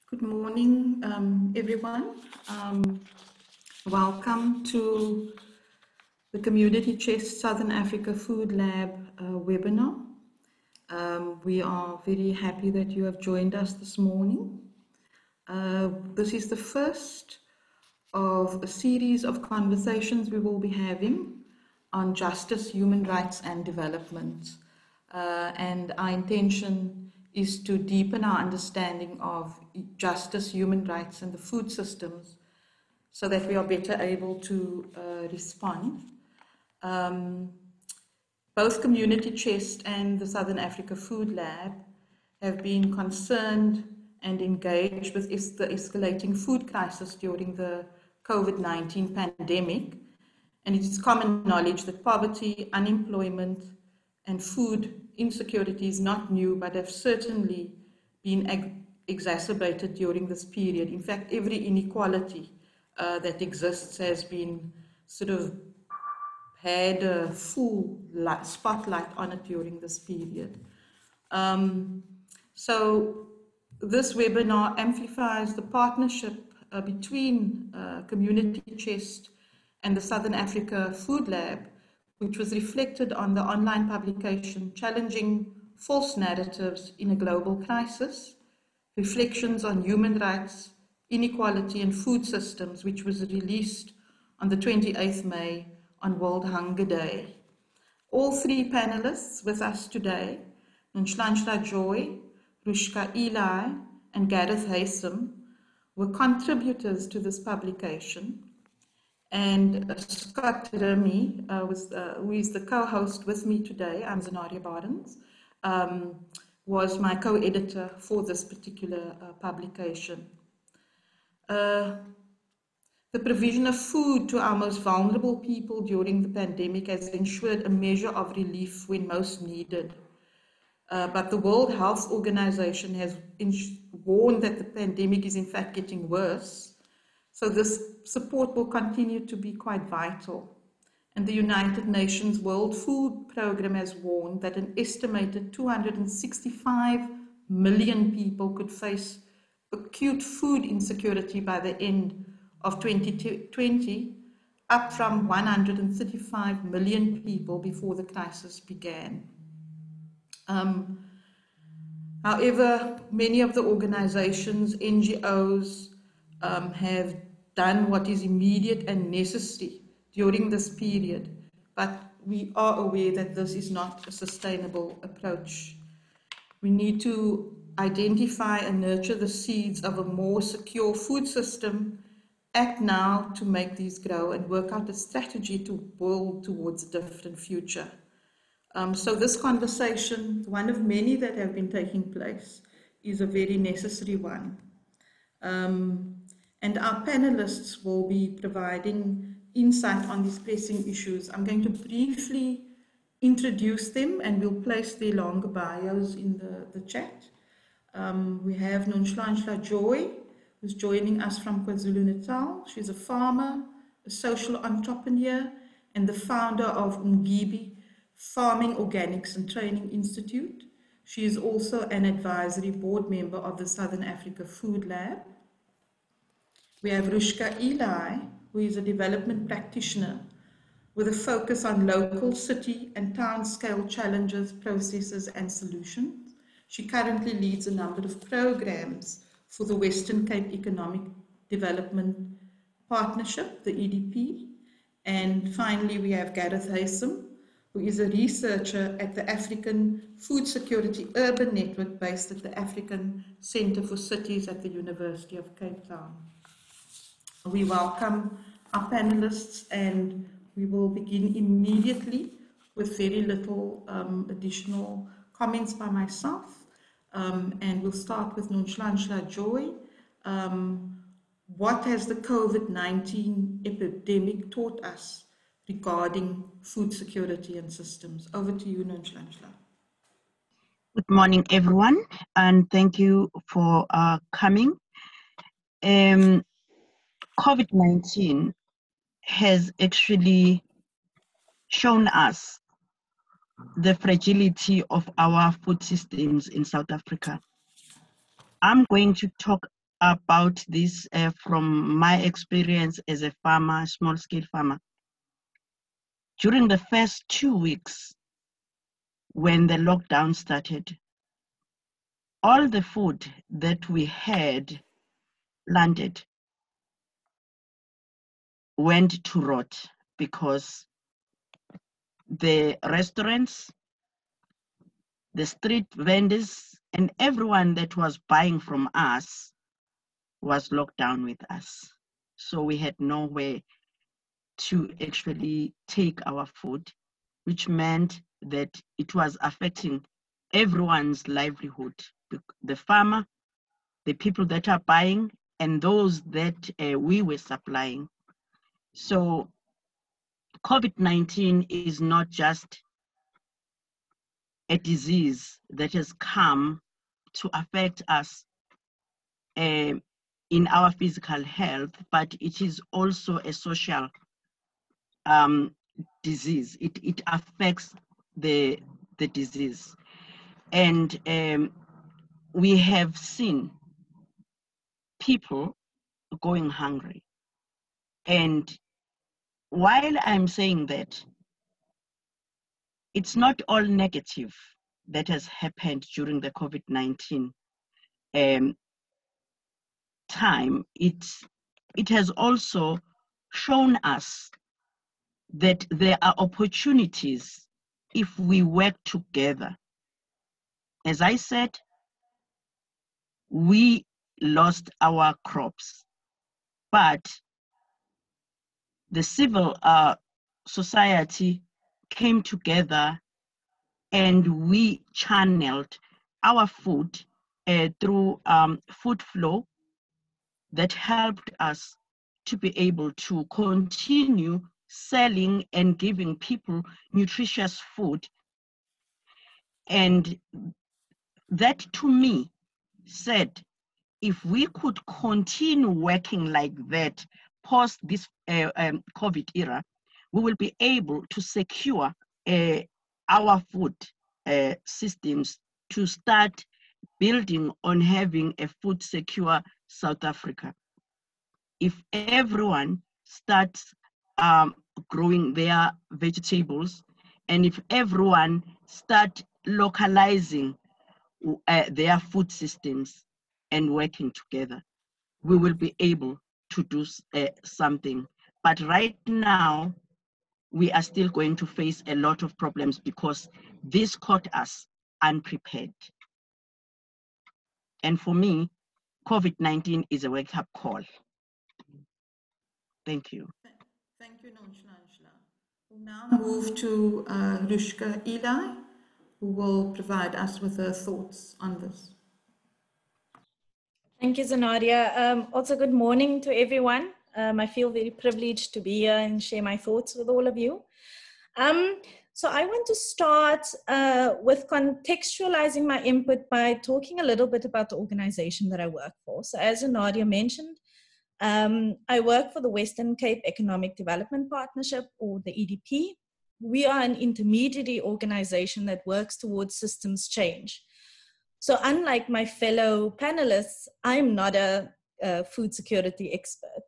Good morning, everyone. Welcome to the Community Chest Southern Africa Food Lab webinar. We are very happy that you have joined us this morning. This is the first of a series of conversations we will be having on justice, human rights, and development. And our intention is to deepen our understanding of justice, human rights, and the food systems so that we are better able to respond. Both Community Chest and the Southern Africa Food Lab have been concerned and engaged with the escalating food crisis during the COVID-19 pandemic. And it is common knowledge that poverty, unemployment, and food insecurity is not new, but have certainly been exacerbated during this period. In fact, every inequality that exists has been sort of had a full spotlight on it during this period. So this webinar amplifies the partnership between Community Chest and the Southern Africa Food Lab, which was reflected on the online publication Challenging False Narratives in a Global Crisis, Reflections on Human Rights, Inequality and Food Systems, which was released on the 28th May on World Hunger Day. All three panelists with us today, Nonhlanhla Joye, Rushka Eli, and Gareth Haysom, were contributors to this publication. And Scott Remy, who is the co-host with me today, I'm Zanaria Barnes, was my co-editor for this particular publication. The provision of food to our most vulnerable people during the pandemic has ensured a measure of relief when most needed. But the World Health Organization has warned that the pandemic is in fact getting worse. So this support will continue to be quite vital. And the United Nations World Food Programme has warned that an estimated 265 million people could face acute food insecurity by the end of 2020, up from 135 million people before the crisis began. However, many of the organizations, NGOs, have done what is immediate and necessary during this period, but we are aware that this is not a sustainable approach. We need to identify and nurture the seeds of a more secure food system, act now to make these grow, and work out a strategy to build towards a different future. So this conversation, one of many that have been taking place, is a very necessary one. And our panelists will be providing insight on these pressing issues. I'm going to briefly introduce them and we'll place their longer bios in the chat. We have Nonhlanhla Joye, who's joining us from KwaZulu-Natal. She's a farmer, a social entrepreneur, and the founder of Umgibe, Farming Organics and Training Institute. She is also an advisory board member of the Southern Africa Food Lab. We have Rushka Eli, who is a development practitioner with a focus on local, city, and town scale challenges, processes, and solutions. She currently leads a number of programs for the Western Cape Economic Development Partnership, the EDP. And finally, we have Gareth Haysom, who is a researcher at the African Food Security Urban Network based at the African Centre for Cities at the University of Cape Town. We welcome our panelists and we will begin immediately with very little additional comments by myself. And we'll start with Nonhlanhla Joye. What has the COVID-19 epidemic taught us regarding food security and systems? Over to you, Nonhlanhla. Good morning, everyone, and thank you for coming. COVID-19 has actually shown us the fragility of our food systems in South Africa. I'm going to talk about this from my experience as a farmer, small-scale farmer. During the first 2 weeks, when the lockdown started, all the food that we had landed went to rot because the restaurants, the street vendors, and everyone that was buying from us was locked down with us. So we had nowhere to actually take our food, which meant that it was affecting everyone's livelihood, the farmer, the people that are buying, and those that we were supplying. So COVID-19 is not just a disease that has come to affect us in our physical health, but it is also a social disease. It affects the disease. And we have seen people going hungry. And while I'm saying that, it's not all negative that has happened during the COVID-19 time. It has also shown us that there are opportunities if we work together. As I said, we lost our crops, but the civil society came together and we channeled our food through food flow that helped us to be able to continue selling and giving people nutritious food. And that to me said, if we could continue working like that post this COVID era, we will be able to secure our food systems to start building on having a food secure South Africa. If everyone starts growing their vegetables, and if everyone start localizing their food systems and working together, we will be able to do something. But right now, we are still going to face a lot of problems because this caught us unprepared. And for me, COVID-19 is a wake-up call. Thank you. Thank you, Nonhlanhla. We'll now move to Rushka Eli, who will provide us with her thoughts on this. Thank you, Zanaria. Also, good morning to everyone. I feel very privileged to be here and share my thoughts with all of you. So I want to start with contextualizing my input by talking a little bit about the organization that I work for. So as Zanaria mentioned, I work for the Western Cape Economic Development Partnership, or the EDP. We are an intermediary organization that works towards systems change. So unlike my fellow panelists, I'm not a food security expert.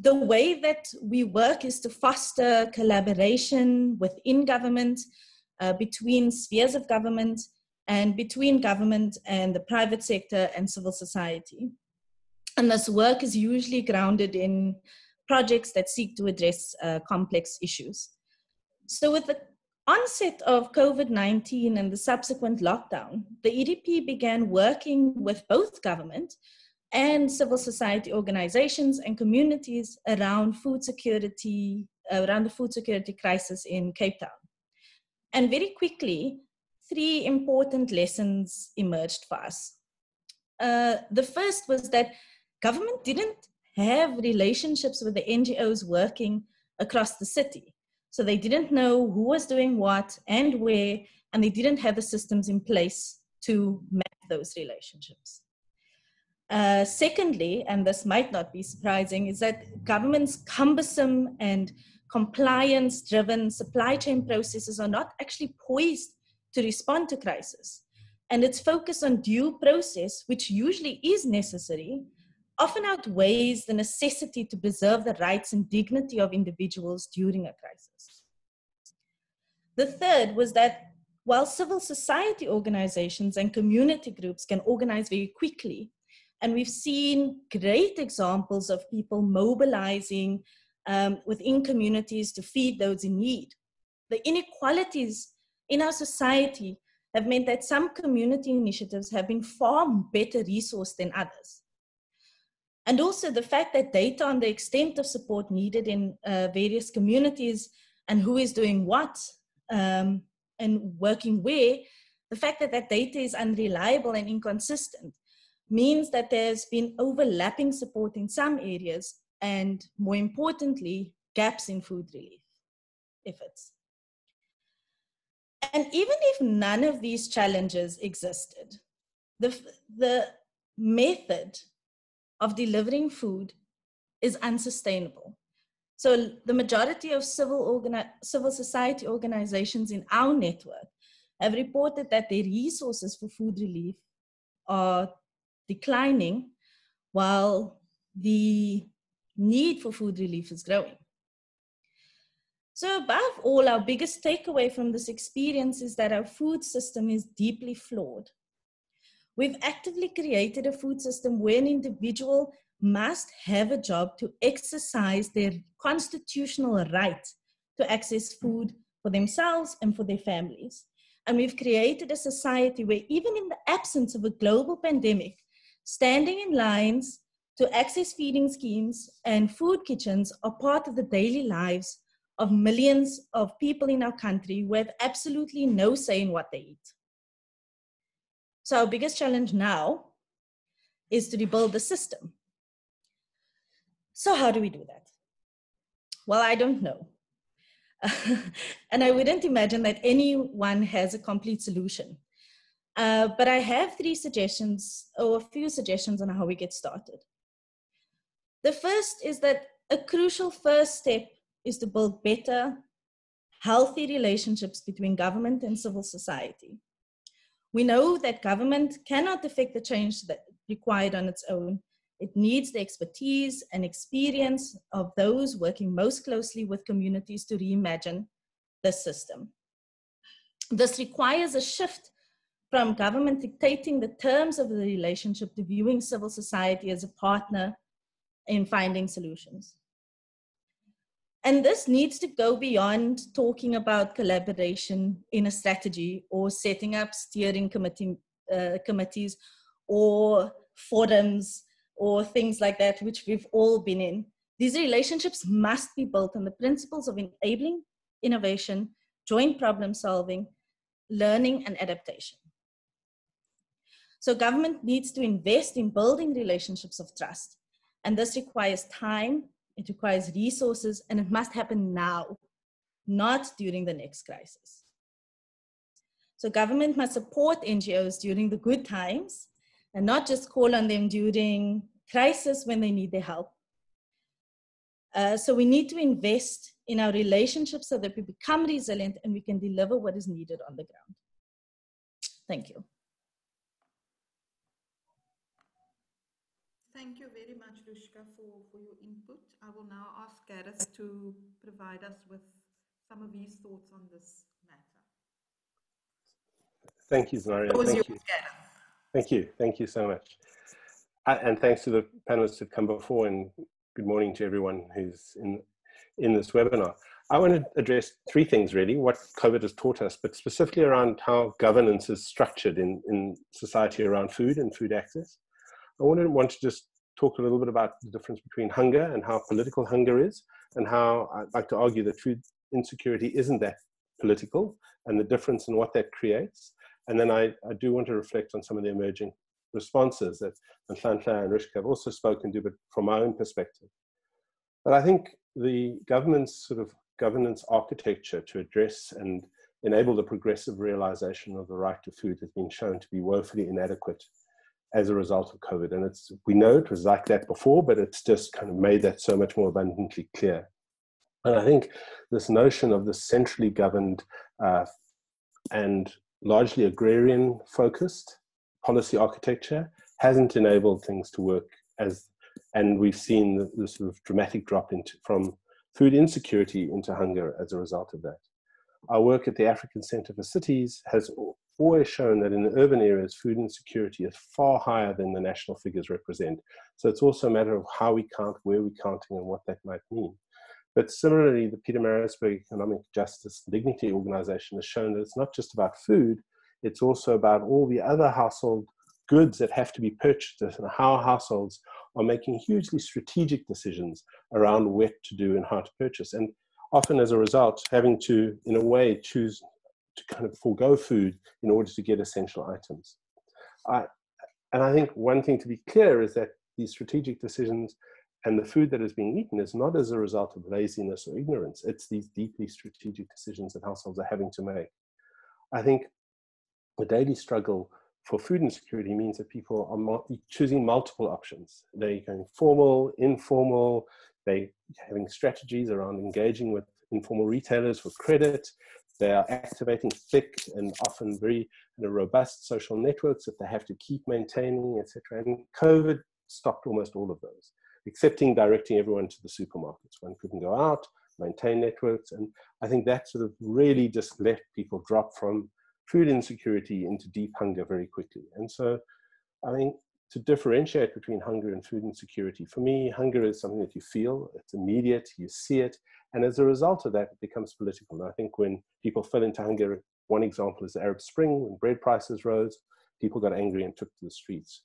The way that we work is to foster collaboration within government, between spheres of government, and between government and the private sector and civil society. And this work is usually grounded in projects that seek to address complex issues. So with the onset of COVID-19 and the subsequent lockdown, the EDP began working with both government and civil society organizations and communities around food security, around the food security crisis in Cape Town. And very quickly, 3 important lessons emerged for us. The first was that government didn't have relationships with the NGOs working across the city. So they didn't know who was doing what and where, and they didn't have the systems in place to map those relationships. Secondly, and this might not be surprising, is that government's cumbersome and compliance-driven supply chain processes are not actually poised to respond to crisis. and its focus on due process, which usually is necessary, often outweighs the necessity to preserve the rights and dignity of individuals during a crisis. The third was that while civil society organizations and community groups can organize very quickly, and we've seen great examples of people mobilizing within communities to feed those in need, the inequalities in our society have meant that some community initiatives have been far better resourced than others. And also the fact that data on the extent of support needed in various communities and who is doing what and working where, the fact that that data is unreliable and inconsistent means that there's been overlapping support in some areas and, more importantly, gaps in food relief efforts. And even if none of these challenges existed, the method of delivering food is unsustainable. So the majority of civil society organizations in our network have reported that their resources for food relief are declining while the need for food relief is growing. So above all, our biggest takeaway from this experience is that our food system is deeply flawed. We've actively created a food system where an individual must have a job to exercise their constitutional right to access food for themselves and for their families. And we've created a society where even in the absence of a global pandemic, standing in lines to access feeding schemes and food kitchens are part of the daily lives of millions of people in our country who have absolutely no say in what they eat. So our biggest challenge now is to rebuild the system. So how do we do that? Well, I don't know. And I wouldn't imagine that anyone has a complete solution. But I have three suggestions, or a few suggestions on how we get started. The first is that a crucial first step is to build better, healthy relationships between government and civil society. We know that government cannot effect the change that required on its own. It needs the expertise and experience of those working most closely with communities to reimagine the system. This requires a shift from government dictating the terms of the relationship to viewing civil society as a partner in finding solutions. And this needs to go beyond talking about collaboration in a strategy or setting up steering committees or forums or things like that, which we've all been in. These relationships must be built on the principles of enabling innovation, joint problem solving, learning, and adaptation. So government needs to invest in building relationships of trust. And this requires time, it requires resources, and it must happen now, not during the next crisis. So government must support NGOs during the good times and not just call on them during crisis when they need their help. So we need to invest in our relationships so that we become resilient and we can deliver what is needed on the ground. Thank you. Thank you very much, Rushka, for your input. I will now ask Gareth to provide us with some of his thoughts on this matter. Thank you, Zaria. Thank you so much. And thanks to the panelists who've come before, and good morning to everyone who's in this webinar. I want to address three things really, what COVID has taught us, but specifically around how governance is structured in society around food and food access. I want to just talk a little bit about the difference between hunger and how political hunger is, and how I'd like to argue that food insecurity isn't that political, and the difference in what that creates. And then I do want to reflect on some of the emerging responses that Nonhlanhla and Rushka have also spoken to, but from my own perspective. But I think the government's sort of governance architecture to address and enable the progressive realization of the right to food has been shown to be woefully inadequate as a result of COVID. And we know it was like that before, but it's just kind of made that so much more abundantly clear. And I think this notion of the centrally governed and largely agrarian focused policy architecture hasn't enabled things to work and we've seen the sort of dramatic drop from food insecurity into hunger as a result of that. Our work at the African Centre for Cities has always shown that in the urban areas, food insecurity is far higher than the national figures represent. So it's also a matter of how we count, where we're counting, and what that might mean. But similarly, the Peter Maritzburg Economic Justice and Dignity Organization has shown that it's not just about food, it's also about all the other household goods that have to be purchased and how households are making hugely strategic decisions around what to do and how to purchase. And often as a result, having to, in a way, choose to kind of forego food in order to get essential items. And I think one thing to be clear is that these strategic decisions and the food that is being eaten is not as a result of laziness or ignorance. It's these deeply strategic decisions that households are having to make. I think the daily struggle for food insecurity means that people are choosing multiple options. They're going formal, informal, they're having strategies around engaging with informal retailers for credit. They are activating thick and often very robust social networks that they have to keep maintaining, etc. And COVID stopped almost all of those, excepting directing everyone to the supermarkets. One couldn't go out, maintain networks. And I think that sort of really just let people drop from food insecurity into deep hunger very quickly. And so I think to differentiate between hunger and food insecurity, for me, hunger is something that you feel, it's immediate, you see it. And as a result of that, it becomes political. And I think when people fell into hunger, one example is the Arab Spring, when bread prices rose, people got angry and took to the streets.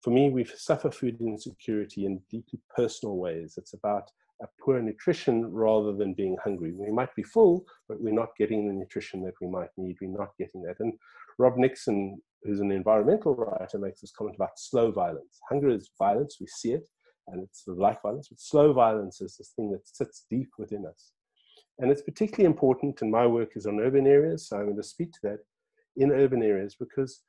For me, we suffer food insecurity in deeply personal ways. It's about a poor nutrition rather than being hungry. We might be full, but we're not getting the nutrition that we might need. We're not getting that. And Rob Nixon, who's an environmental writer, makes this comment about slow violence. Hunger is violence, we see it, and it's sort of like violence, but slow violence is this thing that sits deep within us. And it's particularly important, and my work is on urban areas, so I'm going to speak to that in urban areas, because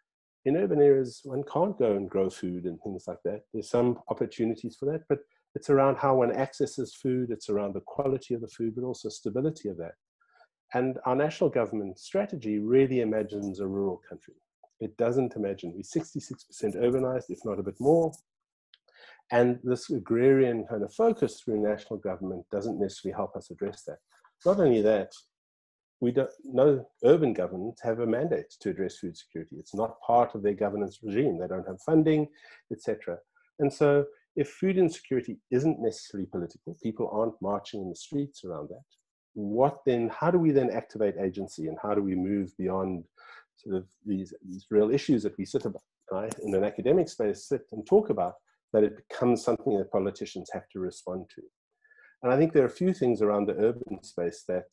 in urban areas, one can't go and grow food and things like that. There's some opportunities for that, but it's around how one accesses food, it's around the quality of the food, but also stability of that. And our national government strategy really imagines a rural country. It doesn't imagine, we're 66% urbanized, if not a bit more. And this agrarian kind of focus through national government doesn't necessarily help us address that. Not only that, no urban governments have a mandate to address food security. It's not part of their governance regime. They don't have funding, etc. And so if food insecurity isn't necessarily political, people aren't marching in the streets around that, what then, how do we then activate agency, and how do we move beyond sort of these real issues that we sit about, right, in an academic space, sit and talk about, that it becomes something that politicians have to respond to? And I think there are a few things around the urban space that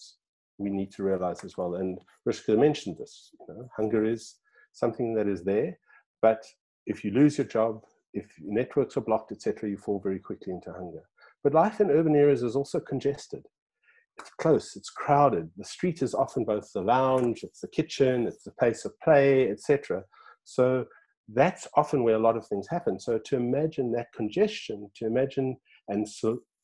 we need to realize as well. And Rushka mentioned this, hunger is something that is there, but if you lose your job, if networks are blocked, etc., you fall very quickly into hunger. But life in urban areas is also congested. It's close, it's crowded. The street is often both the lounge, it's the kitchen, it's the place of play, etc. So that's often where a lot of things happen. So to imagine that congestion, to imagine and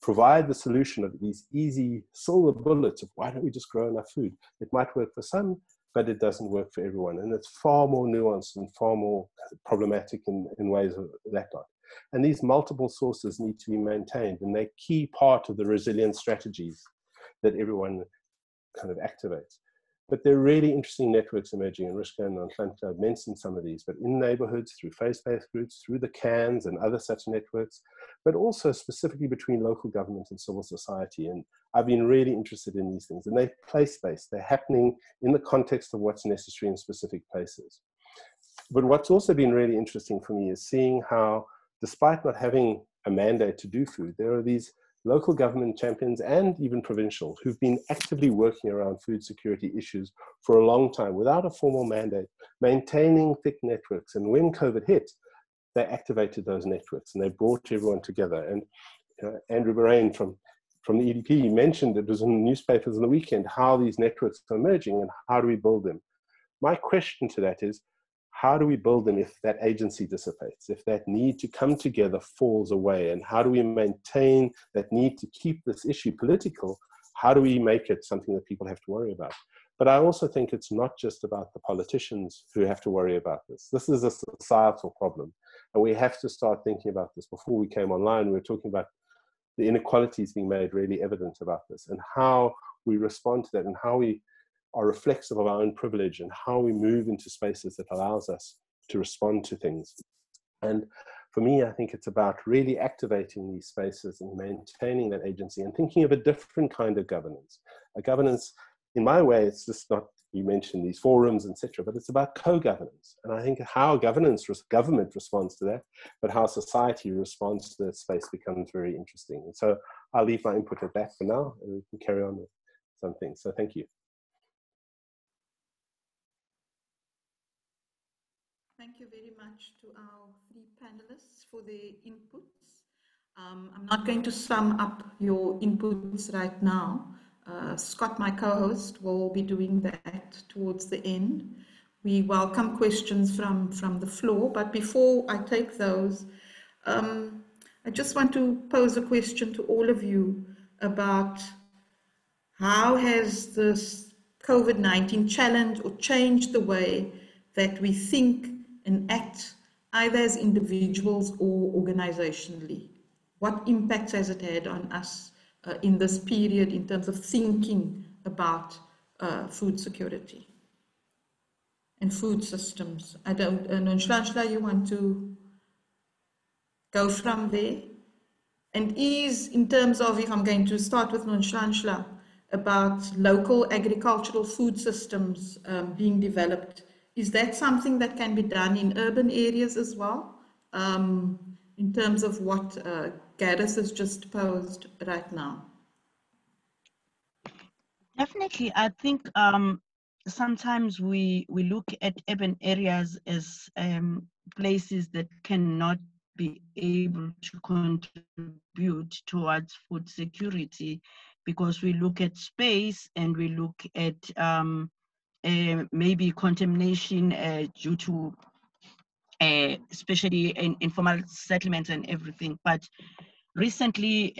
provide the solution of these easy silver bullets of why don't we just grow enough food? It might work for some, but it doesn't work for everyone. And it's far more nuanced and far more problematic in ways of that lot. And these multiple sources need to be maintained, and they're key part of the resilience strategies that everyone kind of activates. But there are really interesting networks emerging, and Rushka and Nonhlanhla have mentioned some of these, but in neighborhoods, through faith-based groups, through the CANs and other such networks, but also specifically between local government and civil society. And I've been really interested in these things, and they're place-based. They're happening in the context of what's necessary in specific places. But what's also been really interesting for me is seeing how, despite not having a mandate to do food, there are these local government champions and even provincial who've been actively working around food security issues for a long time without a formal mandate, maintaining thick networks. And when COVID hit, they activated those networks and they brought everyone together. And Andrew Barain from the EDP mentioned, it was in the newspapers on the weekend, how these networks are emerging and how do we build them. My question to that is, how do we build them if that agency dissipates, if that need to come together falls away? And how do we maintain that need to keep this issue political? How do we make it something that people have to worry about? But I also think it's not just about the politicians who have to worry about this. This is a societal problem. And we have to start thinking about this. Before we came online, we were talking about the inequalities being made really evident about this, and how we respond to that, and how we are reflexive of our own privilege, and how we move into spaces that allows us to respond to things. And for me, I think it's about really activating these spaces and maintaining that agency, and thinking of a different kind of governance. A governance, in my way, it's just not, you mentioned these forums, etc., but it's about co-governance. And I think how government responds to that, but how society responds to that space becomes very interesting. And so I'll leave my input at that for now, and we can carry on with some things. So thank you. Thank you very much to our three panelists for their inputs. I'm not going to sum up your inputs right now. Scott, my co-host, will be doing that towards the end. We welcome questions from the floor, but before I take those, I just want to pose a question to all of you about how has this COVID-19 challenged or changed the way that we think and act, either as individuals or organizationally? What impact has it had on us in this period in terms of thinking about food security and food systems? I don't, Nonhlanhla, you want to go from there? And is, in terms of, if I'm going to start with Nonhlanhla, about local agricultural food systems being developed, is that something that can be done in urban areas as well, in terms of what Gareth has just posed right now? Definitely. I think sometimes we look at urban areas as places that cannot be able to contribute towards food security, because we look at space and we look at maybe contamination due to especially in informal settlements and everything. But recently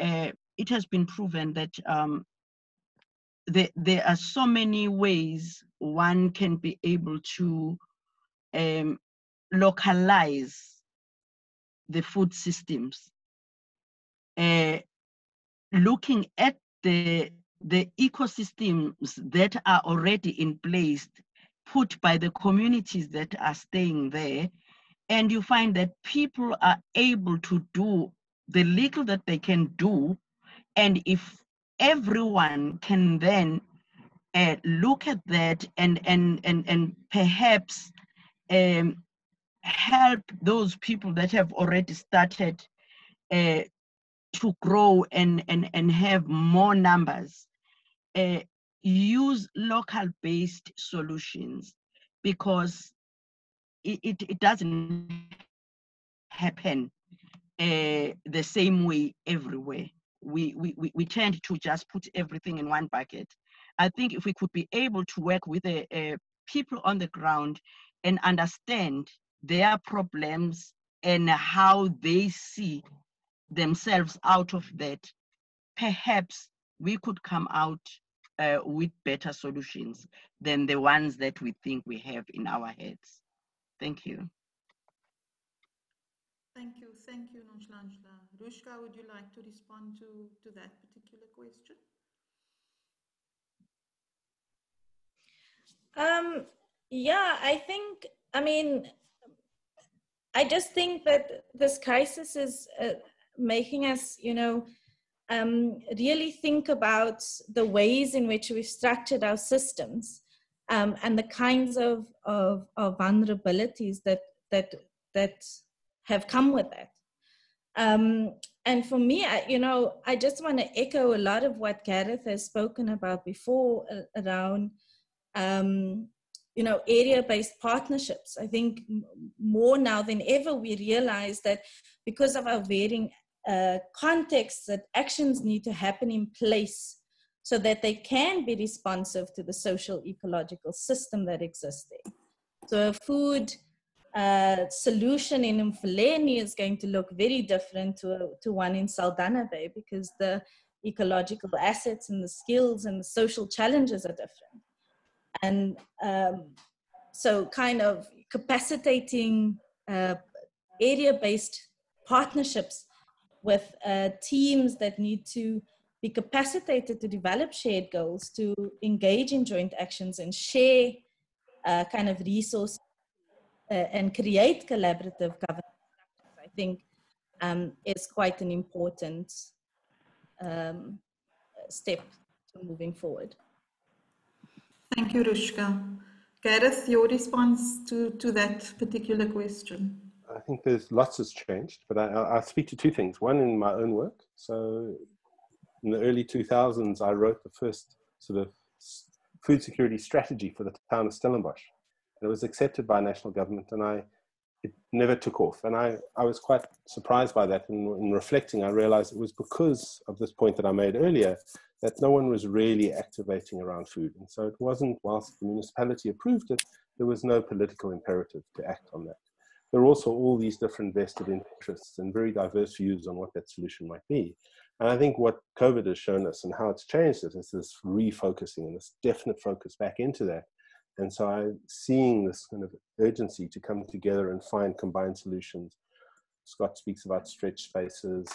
it has been proven that there are so many ways one can be able to localize the food systems, looking at the ecosystems that are already in place, put by the communities that are staying there, and you find that people are able to do the little that they can do. And if everyone can then look at that and perhaps help those people that have already started to grow and have more numbers, use local-based solutions, because it doesn't happen the same way everywhere. We tend to just put everything in one bucket. I think if we could be able to work with the people on the ground and understand their problems and how they see themselves out of that, perhaps we could come out with better solutions than the ones that we think we have in our heads. Thank you. Thank you, Nonhlanhla. Rushka, would you like to respond to that particular question? Yeah, I just think that this crisis is making us, really think about the ways in which we've structured our systems, and the kinds of vulnerabilities that have come with that. And for me, I just want to echo a lot of what Gareth has spoken about before around, area-based partnerships. I think more now than ever, we realize that because of our varying contexts, that actions need to happen in place so that they can be responsive to the social ecological system that exists there. So a food solution in Mfuleni is going to look very different to one in Saldanha Bay, because the ecological assets and the skills and the social challenges are different. And so kind of capacitating area-based partnerships with teams that need to be capacitated to develop shared goals, to engage in joint actions and share kind of resources and create collaborative governance structures, I think is quite an important step to moving forward. Thank you, Rushka. Gareth, your response to that particular question? I think there's lots has changed, but I'll speak to two things. One, in my own work. So in the early 2000s, I wrote the first sort of food security strategy for the town of Stellenbosch. And it was accepted by national government, and it never took off. And I was quite surprised by that. And in reflecting, I realized it was because of this point that I made earlier, that no one was really activating around food. And so it wasn't, whilst the municipality approved it, there was no political imperative to act on that. There are also all these different vested interests and very diverse views on what that solution might be. And I think what COVID has shown us and how it's changed it is this refocusing and this definite focus back into that. And so I'm seeing this kind of urgency to come together and find combined solutions. Scott speaks about stretch spaces,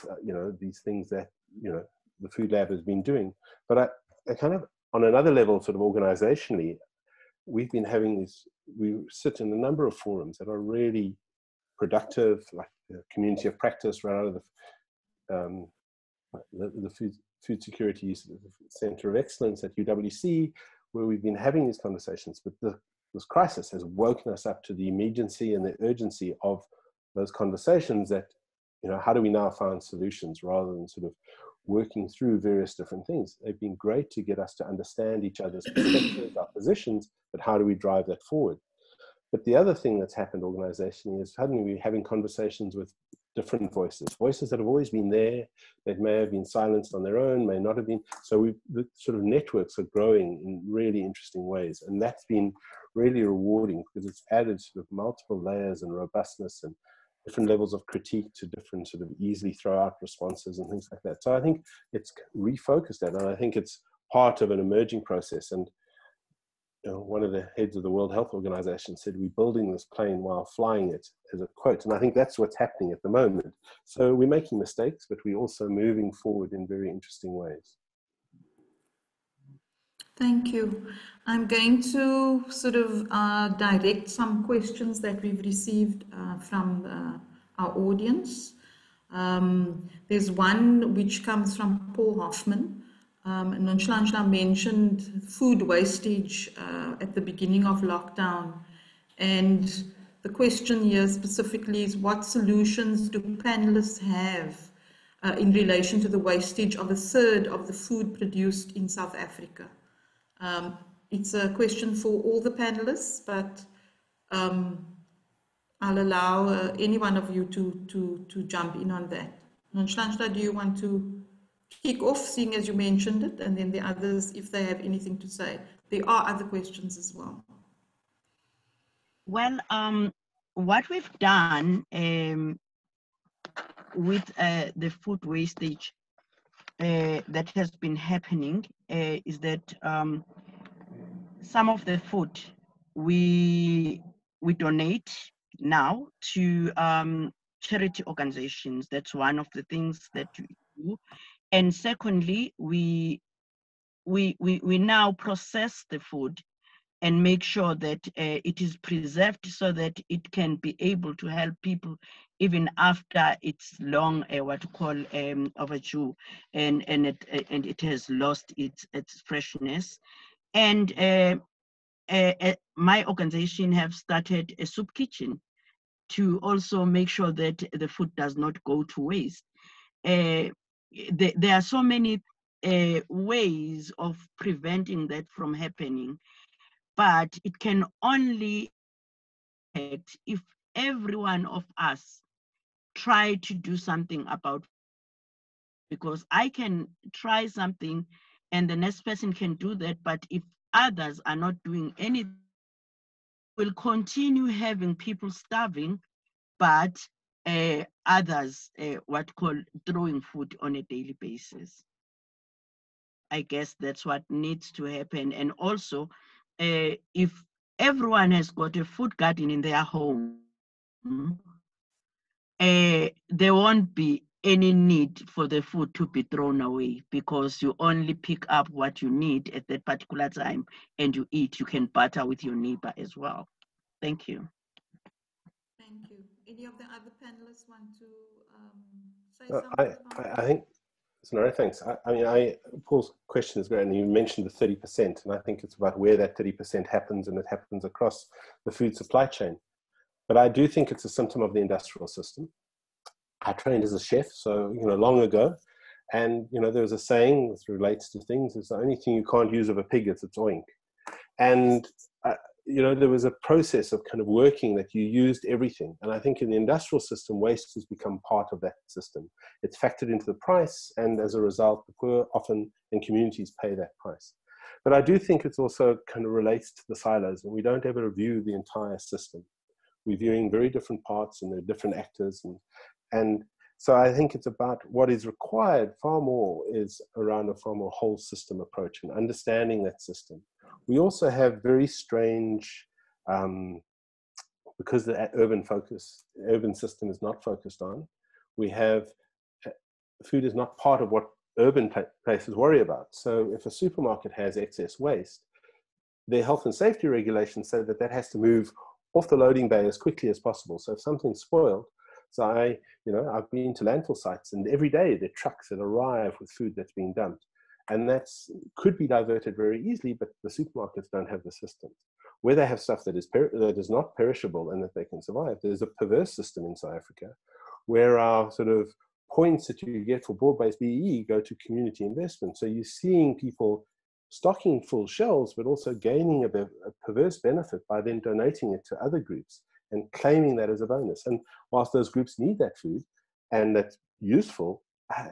these things that, the Food Lab has been doing. But I kind of, on another level, sort of organizationally, we've been having these, we sit in a number of forums that are really productive, like the community of practice right out of the food security center of excellence at UWC, where we've been having these conversations. But this crisis has woken us up to the immediacy and the urgency of those conversations that, how do we now find solutions rather than sort of working through various different things. They've been great to get us to understand each other's perspectives, our positions, but how do we drive that forward? But the other thing that's happened organizationally is suddenly we're having conversations with different voices that have always been there, that may have been silenced on their own, may not have been. So the sort of networks are growing in really interesting ways. And that's been really rewarding because it's added sort of multiple layers and robustness and different levels of critique to different sort of easily throw out responses and things like that. So I think it's refocused that, and I think it's part of an emerging process. And one of the heads of the World Health Organization said, we're building this plane while flying it, as a quote. And I think that's what's happening at the moment. So we're making mistakes, but we're also moving forward in very interesting ways. Thank you. I'm going to sort of direct some questions that we've received from our audience. There's one which comes from Paul Hoffman. Nonhlanhla mentioned food wastage at the beginning of lockdown. And the question here specifically is, what solutions do panelists have in relation to the wastage of a third of the food produced in South Africa? It's a question for all the panelists, but I'll allow any one of you to jump in on that. Nonhlanhla, do you want to kick off, seeing as you mentioned it, and then the others, if they have anything to say? There are other questions as well. Well, what we've done with the food wastage that has been happening is that some of the food we donate now to charity organizations. That's one of the things that we do. And secondly, we now process the food and make sure that it is preserved so that it can be able to help people even after it's long, what you call overdue, and it has lost its freshness. And my organization have started a soup kitchen to also make sure that the food does not go to waste. There are so many ways of preventing that from happening, but it can only act if every one of us try to do something about it. Because I can try something and the next person can do that, but if others are not doing anything, we'll continue having people starving, but others what call throwing food on a daily basis. I guess that's what needs to happen. And also if everyone has got a food garden in their home, there won't be any need for the food to be thrown away, because you only pick up what you need at that particular time and you eat. You can barter with your neighbor as well. Thank you. Thank you. Any of the other panelists want to say something about that? I think, no, thanks. Paul's question is great, and you mentioned the 30%, and I think it's about where that 30% happens, and it happens across the food supply chain. But I do think it's a symptom of the industrial system. I trained as a chef, so, long ago, and, there was a saying that relates to things, it's the only thing you can't use of a pig is its oink. And, there was a process of kind of working that you used everything. And I think in the industrial system, waste has become part of that system. It's factored into the price, and as a result, the poor often in communities pay that price. But I do think it's also kind of relates to the silos, and we don't ever review the entire system. We're viewing very different parts, and there are different actors. And so I think it's about what is required far more is around a far more whole system approach and understanding that system. We also have very strange, because the urban system is not focused on, we have, food is not part of what urban places worry about. So if a supermarket has excess waste, their health and safety regulations say that that has to move off the loading bay as quickly as possible. So if something's spoiled, so I've been to landfill sites, and every day there are trucks that arrive with food that's being dumped. And that could be diverted very easily, but the supermarkets don't have the systems. Where they have stuff that is not perishable and that they can survive, there's a perverse system in South Africa where our sort of points that you get for broad-based BEE go to community investment. So you're seeing people stocking full shelves, but also gaining a perverse benefit by then donating it to other groups and claiming that as a bonus. And whilst those groups need that food and that's useful,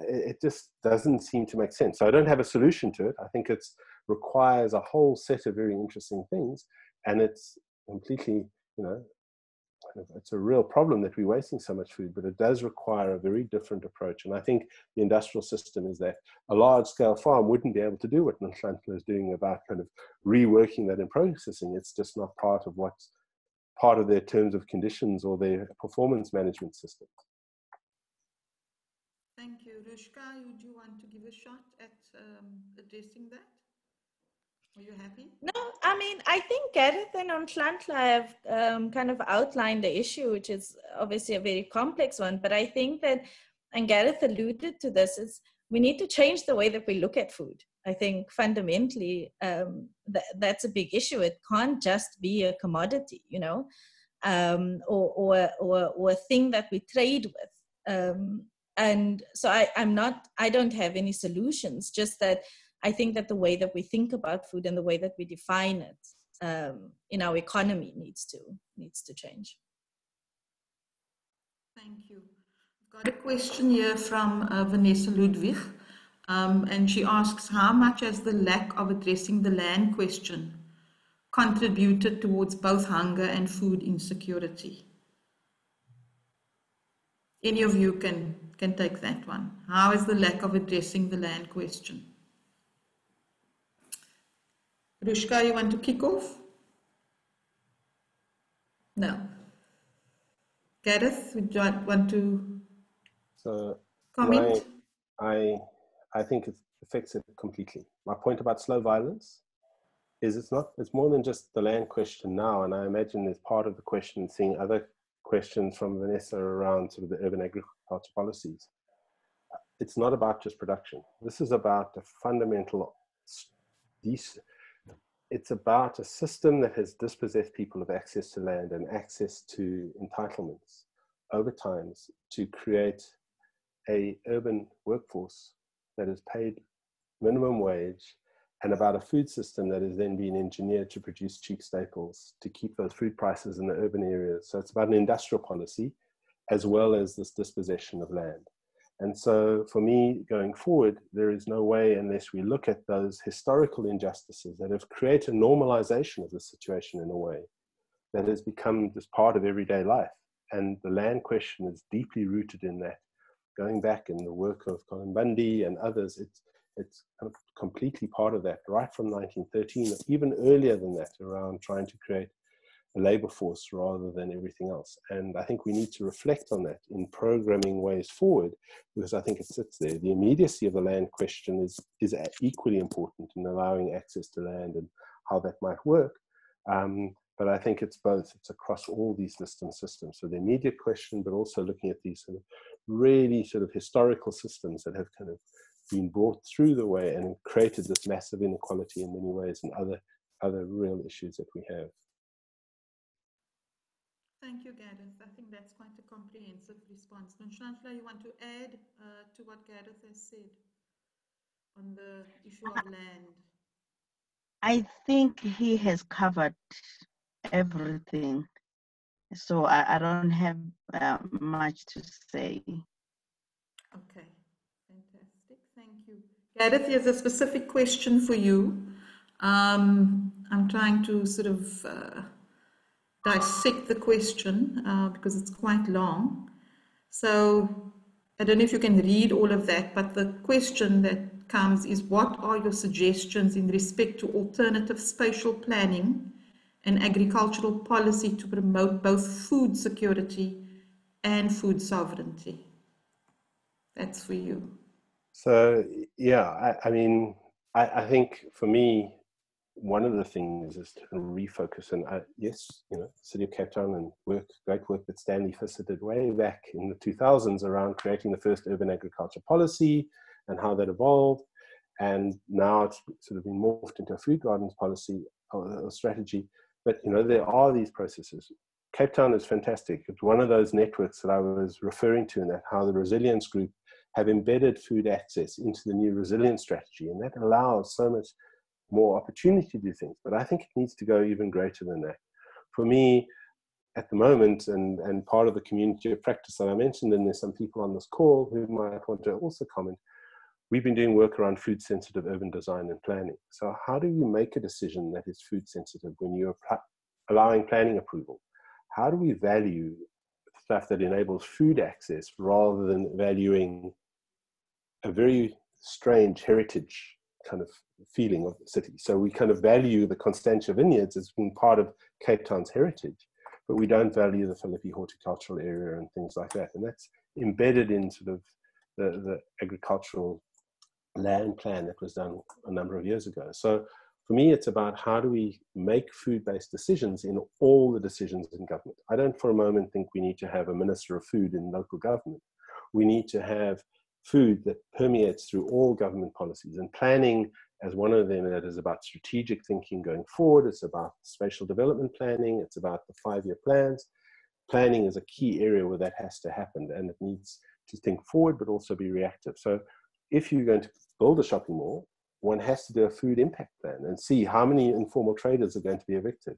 it just doesn't seem to make sense. So I don't have a solution to it. I think it requires a whole set of very interesting things, and it's completely, it's a real problem that we're wasting so much food, but it does require a very different approach. And I think the industrial system is that a large-scale farm wouldn't be able to do what Nonhlanhla is doing about kind of reworking that and processing. It's just not part of what's part of their terms of conditions or their performance management system. Thank you. Rushka, would you want to give a shot at addressing that? Are you happy? No, I mean, I think Gareth and Nonhlanhla have kind of outlined the issue, which is obviously a very complex one. But I think that, and Gareth alluded to this, is we need to change the way that we look at food. I think fundamentally that's a big issue. It can't just be a commodity, or a thing that we trade with. And so I don't have any solutions, just that I think that the way that we think about food and the way that we define it in our economy needs to change. Thank you. I've got a question here from Vanessa Ludwig, and she asks, how much has the lack of addressing the land question contributed towards both hunger and food insecurity? Any of you can take that one. How is the lack of addressing the land question? Rushka, you want to kick off? No. Gareth, would you want to comment? I think it affects it completely. My point about slow violence is it's more than just the land question now, and I imagine there's part of the question seeing other questions from Vanessa around sort of the urban agriculture policies. It's not about just production. This is about the fundamental, it's about a system that has dispossessed people of access to land and access to entitlements over time to create a urban workforce that is paid minimum wage, and about a food system that is then being engineered to produce cheap staples to keep those food prices in the urban areas. So it's about an industrial policy as well as this dispossession of land. And so for me, going forward, there is no way unless we look at those historical injustices that have created a normalization of the situation in a way that has become just part of everyday life. And the land question is deeply rooted in that. Going back in the work of Colin Bundy and others, it's kind of completely part of that, right from 1913, even earlier than that, around trying to create a labor force rather than everything else. And I think we need to reflect on that in programming ways forward, because I think it sits there. The immediacy of the land question is equally important in allowing access to land and how that might work. But I think it's both. It's across all these distant systems. So the immediate question, but also looking at these sort of really sort of historical systems that have kind of been brought through the way and created this massive inequality in many ways, and other real issues that we have. Thank you, Gareth. I think that's quite a comprehensive response. Nonhlanhla, you want to add to what Gareth has said on the issue of land? I think he has covered everything, so I don't have much to say. Okay, fantastic. Thank you. Gareth, here's a specific question for you. I'm trying to sort of dissect the question because it's quite long. So I don't know if you can read all of that, but the question that comes is, what are your suggestions in respect to alternative spatial planning and agricultural policy to promote both food security and food sovereignty? That's for you. So yeah, I mean, I think for me, one of the things is to refocus. And yes, you know, City of Cape Town and great work that Stanley Fisher did way back in the 2000s around creating the first urban agriculture policy and how that evolved. And now it's sort of been morphed into a food gardens policy or strategy. But, you know, there are these processes. Cape Town is fantastic. It's one of those networks that I was referring to, in that how the resilience group have embedded food access into the new resilience strategy. And that allows so much more opportunity to do things. But I think it needs to go even greater than that. For me, at the moment, and part of the community of practice that I mentioned, and there's some people on this call who might want to also comment, we've been doing work around food sensitive urban design and planning. So how do you make a decision that is food sensitive when you're allowing planning approval? How do we value stuff that enables food access rather than valuing a very strange heritage kind of feeling of the city? So we kind of value the Constantia vineyards as being part of Cape Town's heritage, but we don't value the Philippi horticultural area and things like that. And that's embedded in sort of the agricultural land plan that was done a number of years ago. So for me, it's about how do we make food-based decisions in all the decisions in government. I don't for a moment think we need to have a minister of food in local government. We need to have food that permeates through all government policies, and planning as one of them that is about strategic thinking going forward. It's about spatial development planning. It's about the 5-year plans. Planning is a key area where that has to happen, and it needs to think forward but also be reactive. So if you're going to build a shopping mall, one has to do a food impact plan and see how many informal traders are going to be evicted.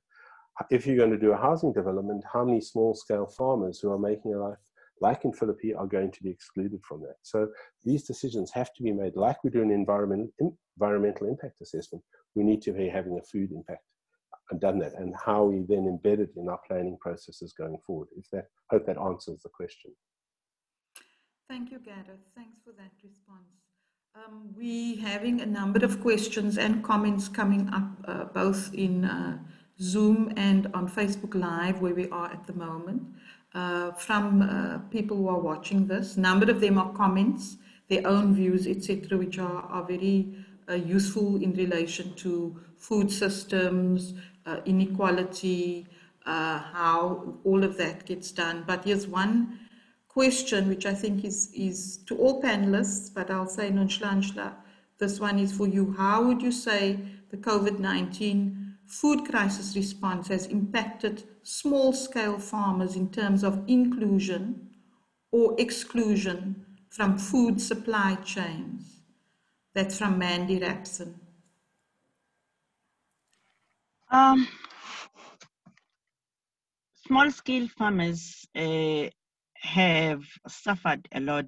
If you're going to do a housing development, how many small-scale farmers who are making a life like in Philippi are going to be excluded from that. So these decisions have to be made like we do an environmental impact assessment. We need to be having a food impact and done that, and how we then embed it in our planning processes going forward. Hope that answers the question. Thank you, Gareth. Thanks for that response. We're having a number of questions and comments coming up both in Zoom and on Facebook Live, where we are at the moment, from people who are watching this. A number of them are comments, their own views, etc., which are very useful in relation to food systems, inequality, how all of that gets done. But here's one question which I think is to all panelists, but I'll say, Nonhlanhla, this one is for you. How would you say the COVID-19 food crisis response has impacted small-scale farmers in terms of inclusion or exclusion from food supply chains? That's from Mandy Rapson. Small-scale farmers have suffered a lot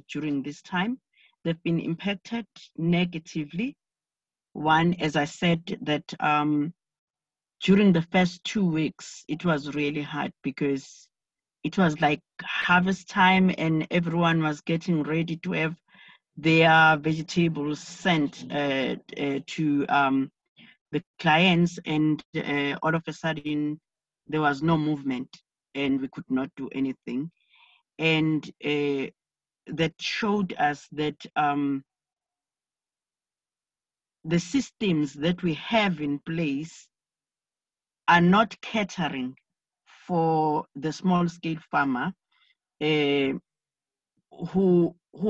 during this time. They've been impacted negatively. One, as I said, that during the first 2 weeks, it was really hard because it was like harvest time and everyone was getting ready to have their vegetables sent to the clients, and all of a sudden there was no movement and we could not do anything. And that showed us that the systems that we have in place are not catering for the small scale farmer who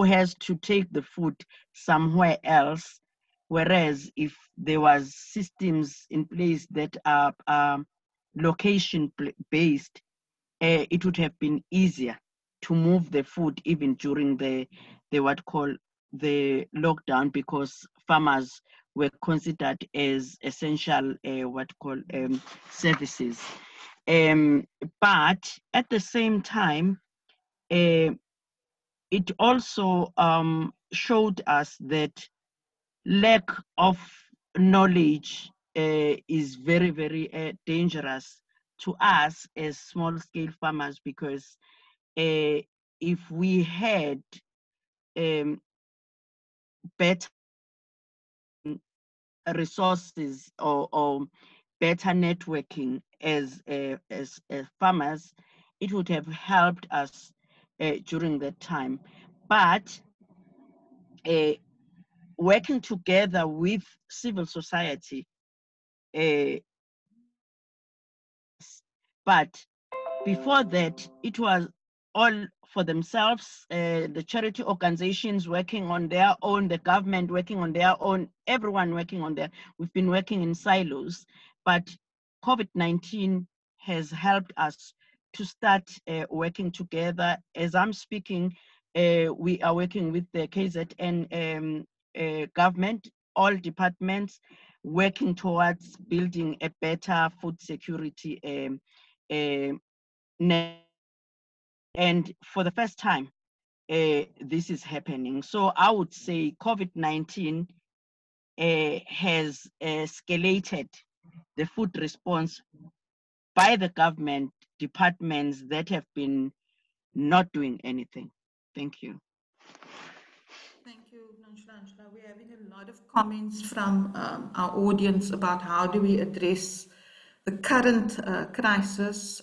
has to take the food somewhere else. Whereas if there was systems in place that are location based, it would have been easier to move the food even during the what call the lockdown, because farmers were considered as essential services. But at the same time, it also showed us that lack of knowledge is very, very dangerous to us as small-scale farmers, because if we had better resources or better networking as farmers, it would have helped us during that time. But working together with civil society, but before that, it was all for themselves, the charity organizations working on their own, the government working on their own, everyone working on their, we've been working in silos. But COVID-19 has helped us to start working together. As I'm speaking, we are working with the KZN government, all departments, working towards building a better food security and for the first time, this is happening. So I would say COVID-19 has escalated the food response by the government departments that have been not doing anything. Thank you. Thank you, Nonhlanhla. We're having a lot of comments from our audience about how do we address the current crisis.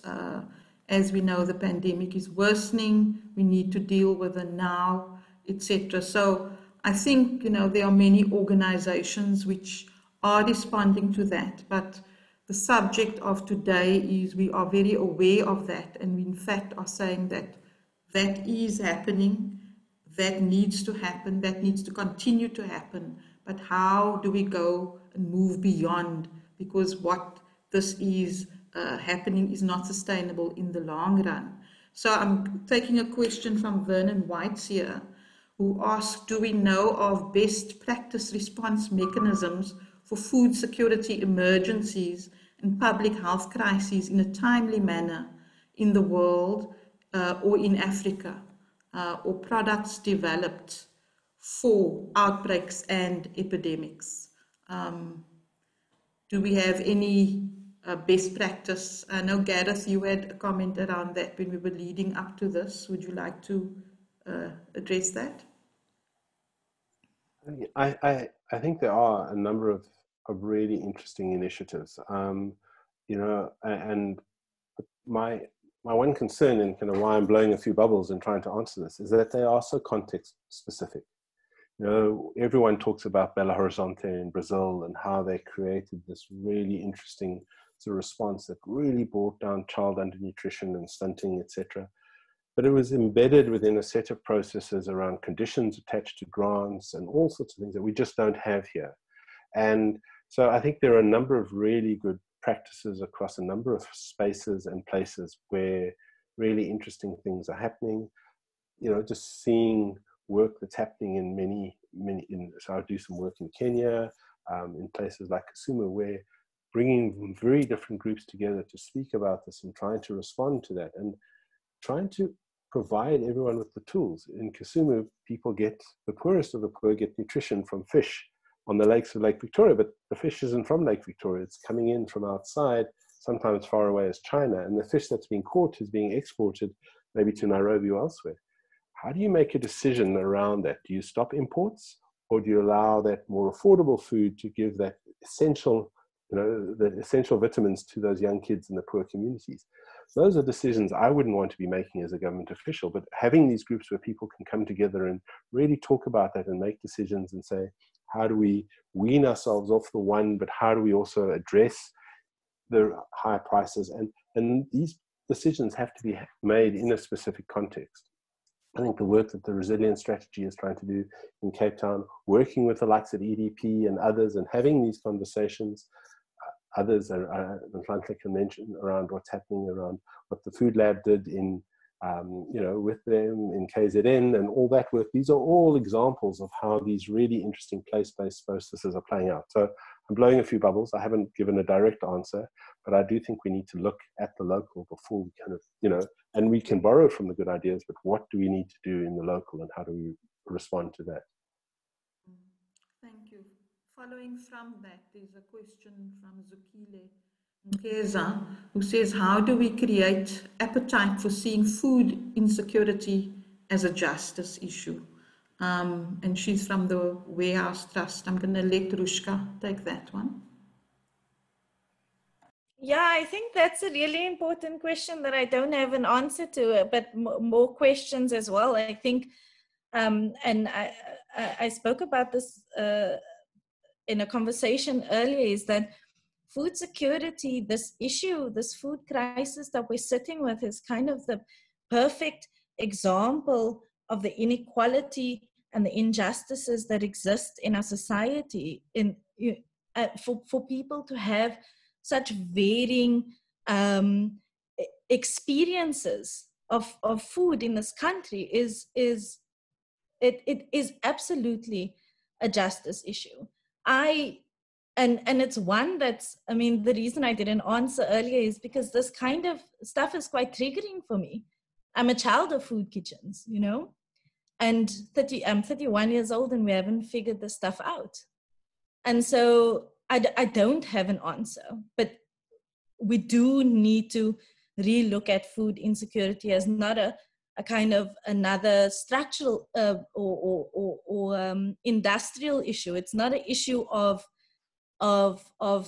As we know, the pandemic is worsening. We need to deal with it now, etc. So I think, there are many organizations which are responding to that. But the subject of today is we are very aware of that. And we, in fact, are saying that that is happening. That needs to happen, that needs to continue to happen. But how do we go and move beyond? Because what this is happening is not sustainable in the long run. So I'm taking a question from Vernon White here, who asks, do we know of best practice response mechanisms for food security emergencies and public health crises in a timely manner in the world or in Africa? Or products developed for outbreaks and epidemics. Do we have any best practice? I know, Gareth, you had a comment around that when we were leading up to this. Would you like to address that? I think there are a number of really interesting initiatives, and my one concern, and kind of why I'm blowing a few bubbles and trying to answer this, is that they are so context specific. Everyone talks about Belo Horizonte in Brazil and how they created this really interesting sort of response that really brought down child undernutrition and stunting, etc. But it was embedded within a set of processes around conditions attached to grants and all sorts of things that we just don't have here. And so I think there are a number of really good practices across a number of spaces and places where really interesting things are happening. Just seeing work that's happening in many, so I do some work in Kenya, in places like Kisumu, where bringing very different groups together to speak about this and trying to respond to that and trying to provide everyone with the tools. In Kisumu, the poorest of the poor get nutrition from fish on the lakes of Lake Victoria, but the fish isn't from Lake Victoria. It's coming in from outside, sometimes far away as China, and the fish that's being caught is being exported maybe to Nairobi or elsewhere. how do you make a decision around that? Do you stop imports, or do you allow that more affordable food to give that essential, the essential vitamins to those young kids in the poor communities? Those are decisions I wouldn't want to be making as a government official, but having these groups where people can come together and really talk about that and make decisions and say, how do we wean ourselves off the one, but how do we also address the higher prices? And these decisions have to be made in a specific context. I think the work that the resilience strategy is trying to do in Cape Town, working with the likes of EDP and others and having these conversations, others Nonhlanhla can mention around what's happening around what the Food Lab did in, with them in KZN and all that work. These are all examples of how these really interesting place-based processes are playing out. So I'm blowing a few bubbles. I haven't given a direct answer, but I do think we need to look at the local before we kind of, and we can borrow from the good ideas, but what do we need to do in the local and how do we respond to that? Thank you. Following from that, there's a question from Zukile Nkeza, who says, how do we create appetite for seeing food insecurity as a justice issue? And she's from the Warehouse Trust. I'm going to let Rushka take that one. Yeah, I think that's a really important question that I don't have an answer to, but more questions as well. I think, and I spoke about this in a conversation earlier, is that food security, this issue, this food crisis that we're sitting with is kind of the perfect example of the inequality and the injustices that exist in our society. For people to have such varying experiences of food in this country it is absolutely a justice issue. And it's one that's, I mean, the reason I didn't answer earlier is because this kind of stuff is quite triggering for me. I'm a child of food kitchens, and I'm 31 years old and we haven't figured this stuff out. And so I don't have an answer, but we do need to relook at food insecurity as not a kind of another structural or industrial issue. It's not an issue of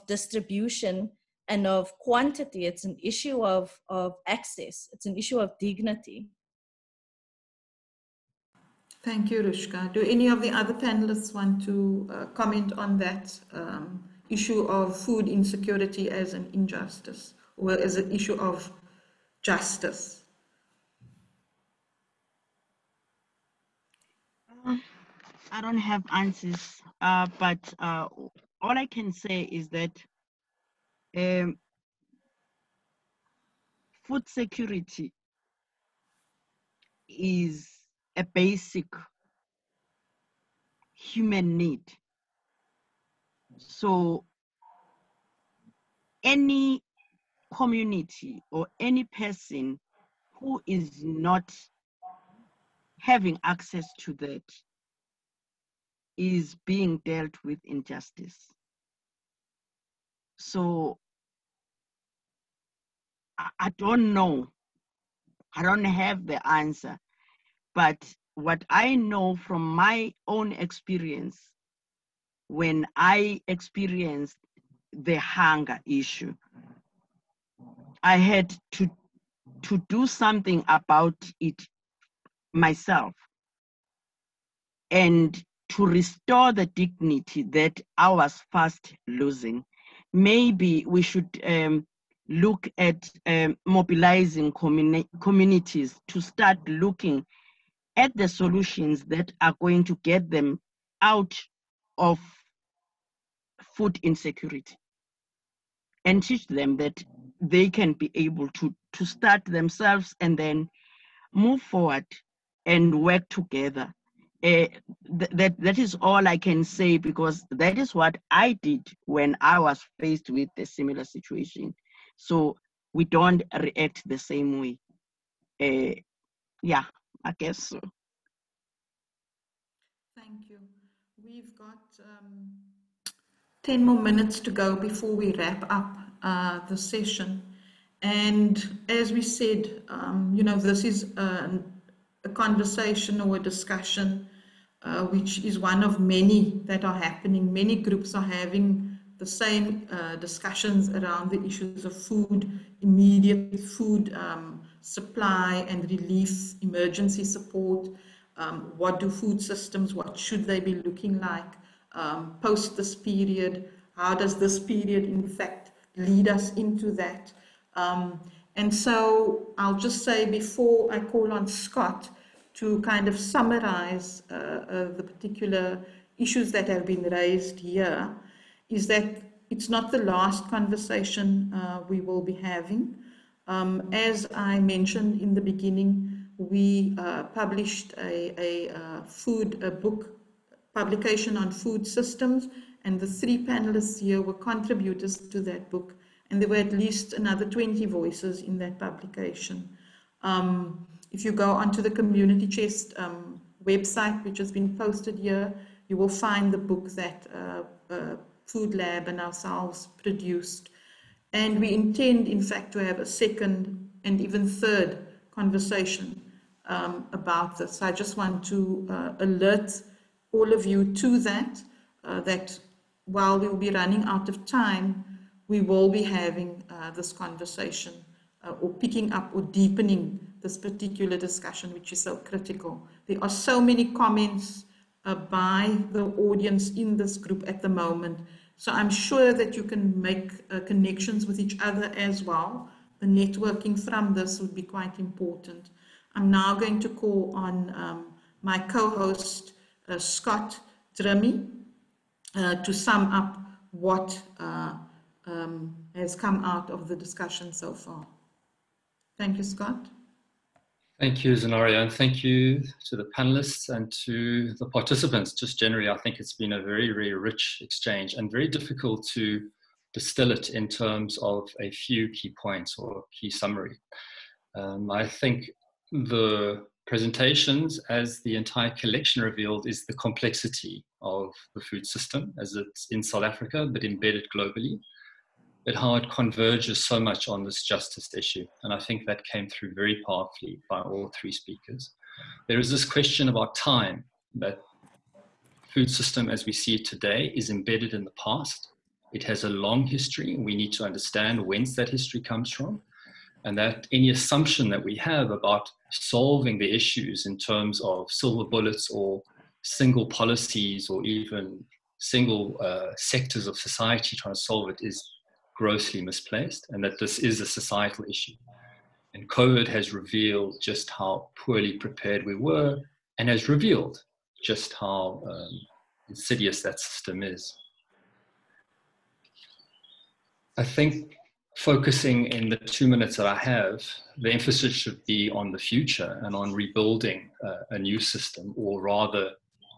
distribution and of quantity. It's an issue of access. It's an issue of dignity. Thank you, Rushka. Do any of the other panelists want to comment on that issue of food insecurity as an injustice or as an issue of justice? I don't have answers, but all I can say is that food security is a basic human need. So any community or any person who is not having access to that is being dealt with injustice. So I don't know. I don't have the answer. But what I know from my own experience, when I experienced the hunger issue, I had to do something about it myself and to restore the dignity that I was fast losing. Maybe we should look at mobilizing communities to start looking at the solutions that are going to get them out of food insecurity and teach them that they can be able to start themselves and then move forward and work together. That is all I can say, because that is what I did when I was faced with a similar situation. So we don't react the same way. Yeah, I guess so. Thank you. We've got 10 more minutes to go before we wrap up the session. And as we said, this is a a conversation or a discussion, which is one of many that are happening. Many groups are having the same discussions around the issues of food, immediate food supply and relief, emergency support. What do food systems, what should they be looking like post this period? How does this period, in fact, lead us into that? And so I'll just say, before I call on Scott to kind of summarize the particular issues that have been raised here, is that it's not the last conversation we will be having. As I mentioned in the beginning, we published a book publication on food systems, and the 3 panelists here were contributors to that book, and there were at least another 20 voices in that publication. If you go onto the Community Chest website, which has been posted here, you will find the book that Food Lab and ourselves produced. And we intend, in fact, to have a second and even third conversation about this. I just want to alert all of you to that, that while we will be running out of time, we will be having this conversation or picking up or deepening this particular discussion, which is so critical. There are so many comments by the audience in this group at the moment. So I'm sure that you can make connections with each other as well. The networking from this would be quite important. I'm now going to call on my co-host, Scott Drimmy, to sum up what has come out of the discussion so far. Thank you, Scott. Thank you, Zanaria, and thank you to the panelists and to the participants. Just generally, I think it's been a very, very rich exchange and very difficult to distill it in terms of a few key points or key summary. I think the presentations, as the entire collection revealed, is the complexity of the food system as it's in South Africa, but embedded globally, but how it converges so much on this justice issue. And I think that came through very powerfully by all 3 speakers. There is this question about time, that food system as we see it today is embedded in the past. It has a long history, and we need to understand whence that history comes from, and that any assumption that we have about solving the issues in terms of silver bullets or single policies or even single sectors of society trying to solve it is grossly misplaced, and that this is a societal issue. And COVID has revealed just how poorly prepared we were, and has revealed just how insidious that system is. I think focusing in the 2 minutes that I have, the emphasis should be on the future and on rebuilding a new system, or rather,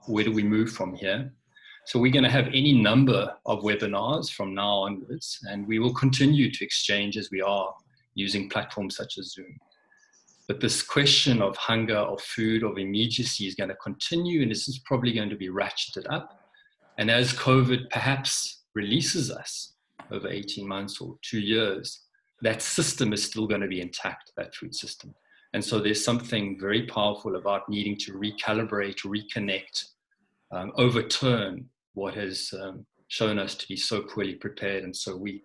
where do we move from here? So we're going to have any number of webinars from now onwards, and we will continue to exchange as we are using platforms such as Zoom. But this question of hunger, of food, of immediacy is going to continue, and this is probably going to be ratcheted up. And as COVID perhaps releases us over 18 months or 2 years, that system is still going to be intact, that food system. And so there's something very powerful about needing to recalibrate, reconnect, overturn what has shown us to be so poorly prepared and so weak.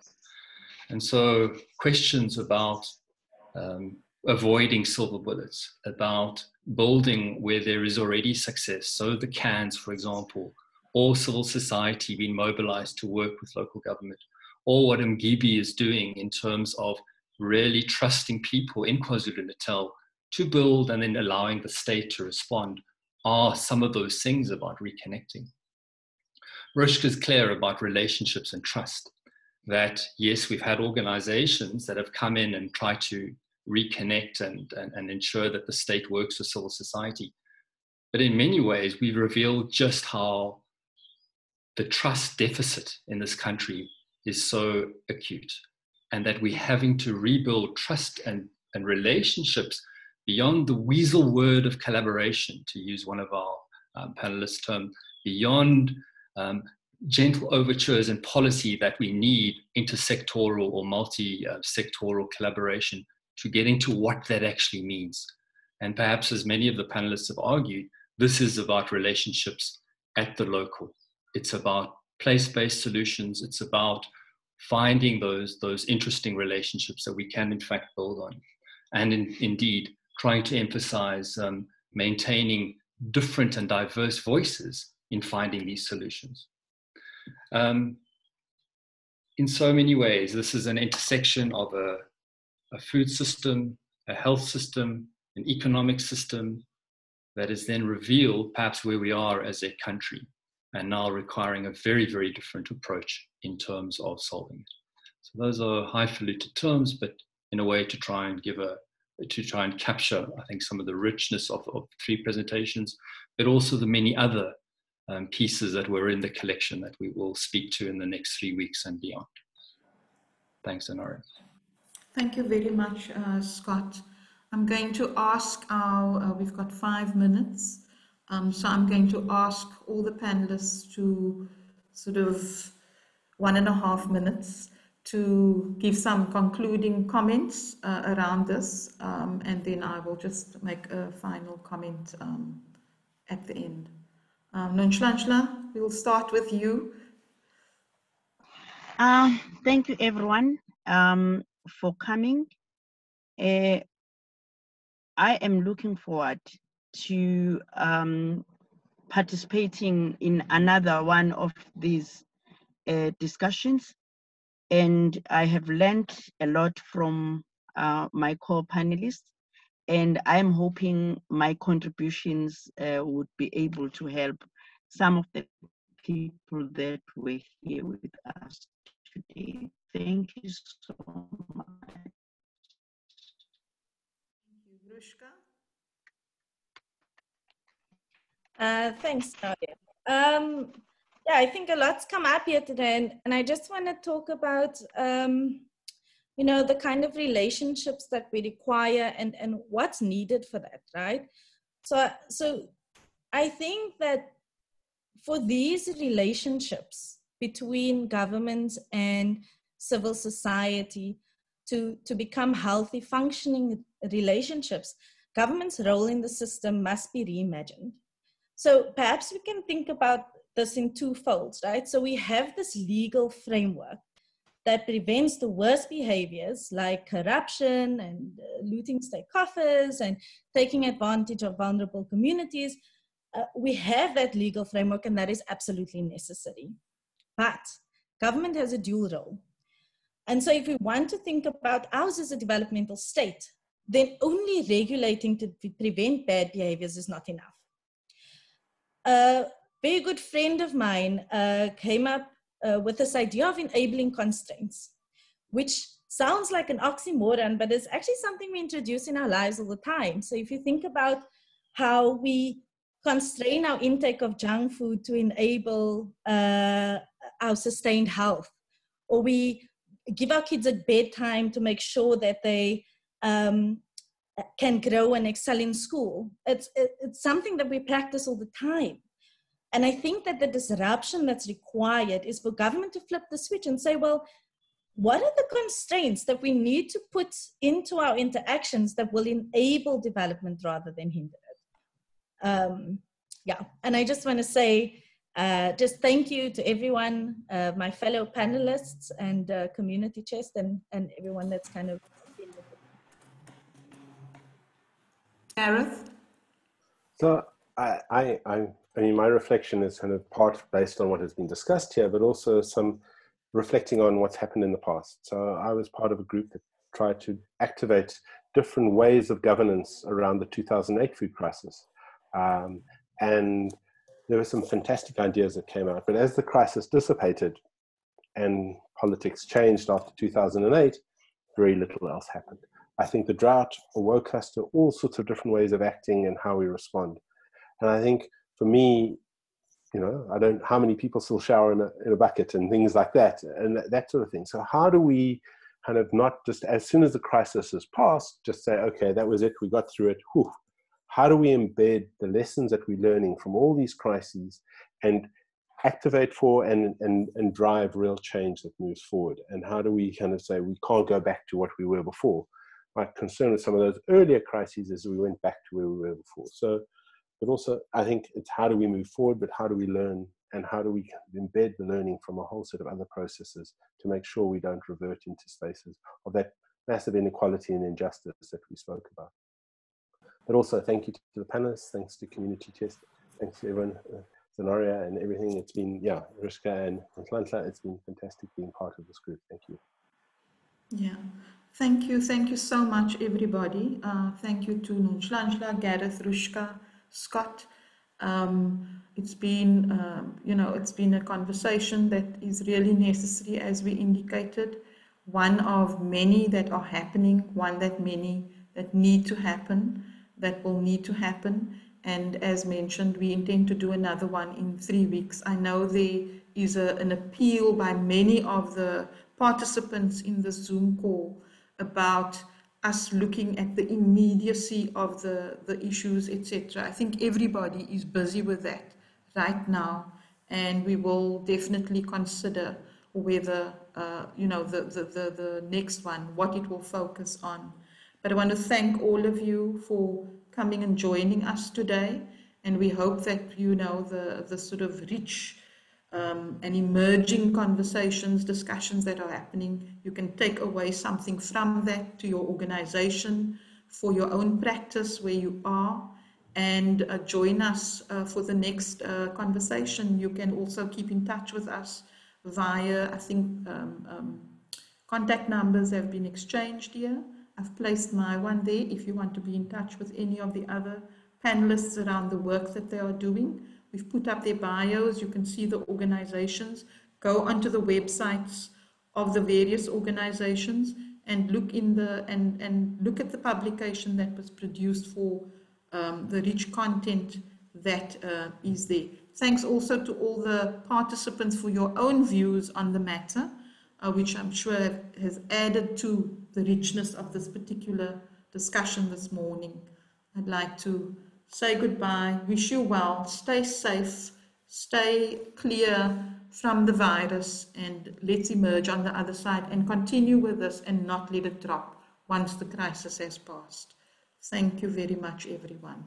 And so questions about avoiding silver bullets, about building where there is already success. So the cans, for example, or civil society being mobilized to work with local government, or what Umgibe is doing in terms of really trusting people in KwaZulu-Natal to build and then allowing the state to respond, are some of those things about reconnecting. Rushka is clear about relationships and trust, that yes, we've had organizations that have come in and tried to reconnect and ensure that the state works with civil society. But in many ways, we've revealed just how the trust deficit in this country is so acute, and that we're having to rebuild trust and relationships beyond the weasel word of collaboration, to use one of our panelists' term, beyond gentle overtures and policy that we need intersectoral or multi-sectoral collaboration, to getting to what that actually means. And perhaps, as many of the panelists have argued, this is about relationships at the local. It's about place-based solutions. It's about finding those interesting relationships that we can in fact build on. And indeed, trying to emphasize maintaining different and diverse voices in finding these solutions. In so many ways, this is an intersection of a food system, a health system, an economic system that is then revealed perhaps where we are as a country, and now requiring a very, very different approach in terms of solving it. So those are highfalutin terms, but in a way to try and capture, I think, some of the richness of three presentations, but also the many other pieces that were in the collection that we will speak to in the next 3 weeks and beyond. Thanks, Honoria. Thank you very much, Scott. I'm going to ask we've got 5 minutes, so I'm going to ask all the panelists to sort of 1.5 minutes to give some concluding comments around this, and then I will just make a final comment at the end. Nonhlanhla, we'll start with you. Thank you, everyone, for coming. I am looking forward to participating in another one of these discussions, and I have learned a lot from my co-panelists, and I'm hoping my contributions would be able to help some of the people that were here with us today. Thank you so much. Thank you, Rushka. Thanks, Nadia. Yeah, I think a lot's come up here today, and I just want to talk about, you know, the kind of relationships that we require and what's needed for that, right? So I think that for these relationships between governments and civil society to become healthy, functioning relationships, government's role in the system must be reimagined. So perhaps we can think about this in two folds, right? So we have this legal framework that prevents the worst behaviors like corruption and looting state coffers and taking advantage of vulnerable communities. We have that legal framework, and that is absolutely necessary. But government has a dual role. And so if we want to think about ours as a developmental state, then only regulating to prevent bad behaviors is not enough. A very good friend of mine came up with this idea of enabling constraints, which sounds like an oxymoron, but it's actually something we introduce in our lives all the time. So if you think about how we constrain our intake of junk food to enable our sustained health, or we give our kids a bedtime to make sure that they can grow and excel in school. It's something that we practice all the time. And I think that the disruption that's required is for government to flip the switch and say, well, what are the constraints that we need to put into our interactions that will enable development rather than hinder it? Yeah, and I just want to say, just thank you to everyone, my fellow panelists and Community Chest and everyone that's kind of been with it. Gareth? So I mean, my reflection is kind of part based on what has been discussed here, but also some reflecting on what's happened in the past. So I was part of a group that tried to activate different ways of governance around the 2008 food crisis. And there were some fantastic ideas that came out, but as the crisis dissipated and politics changed after 2008, very little else happened. I think the drought awoke us to all sorts of different ways of acting and how we respond. And I think for me, you know, I don't, how many people still shower in a bucket and things like that, and that sort of thing. So how do we kind of not just, as soon as the crisis has passed, just say, okay, that was it, we got through it, whew. How do we embed the lessons that we're learning from all these crises and activate for and drive real change that moves forward? And how do we kind of say we can't go back to what we were before? my concern with some of those earlier crises is we went back to where we were before. So, but also I think it's how do we move forward, but how do we learn, and how do we embed the learning from a whole set of other processes to make sure we don't revert into spaces of that massive inequality and injustice that we spoke about. But also thank you to the panelists, thanks to Community Chest, thanks to everyone, Zenoria and everything. It's been, yeah, Rushka and Nonhlanhla, it's been fantastic being part of this group. Thank you. Yeah, thank you so much, everybody. Thank you to Nonhlanhla, Gareth, Rushka, Scott. It's been, it's been a conversation that is really necessary, as we indicated. One of many that are happening, one that many that need to happen, that will need to happen. And as mentioned, we intend to do another one in 3 weeks. I know there is an appeal by many of the participants in the Zoom call about us looking at the immediacy of the issues, etc. I think everybody is busy with that right now, and we will definitely consider whether, the next one, what it will focus on. But I want to thank all of you for coming and joining us today, and we hope that, the sort of rich and emerging conversations, discussions that are happening, you can take away something from that to your organization, for your own practice where you are, and join us for the next conversation. You can also keep in touch with us via, I think, contact numbers have been exchanged here. I've placed my one there if you want to be in touch with any of the other panelists around the work that they are doing. We've put up their bios. You can see the organizations. Go onto the websites of the various organizations and look in the and look at the publication that was produced for the rich content that is there. Thanks also to all the participants for your own views on the matter, which I'm sure has added to the richness of this particular discussion this morning. I'd like to say goodbye, wish you well, stay safe, stay clear from the virus, and let's emerge on the other side and continue with this and not let it drop once the crisis has passed. Thank you very much, everyone.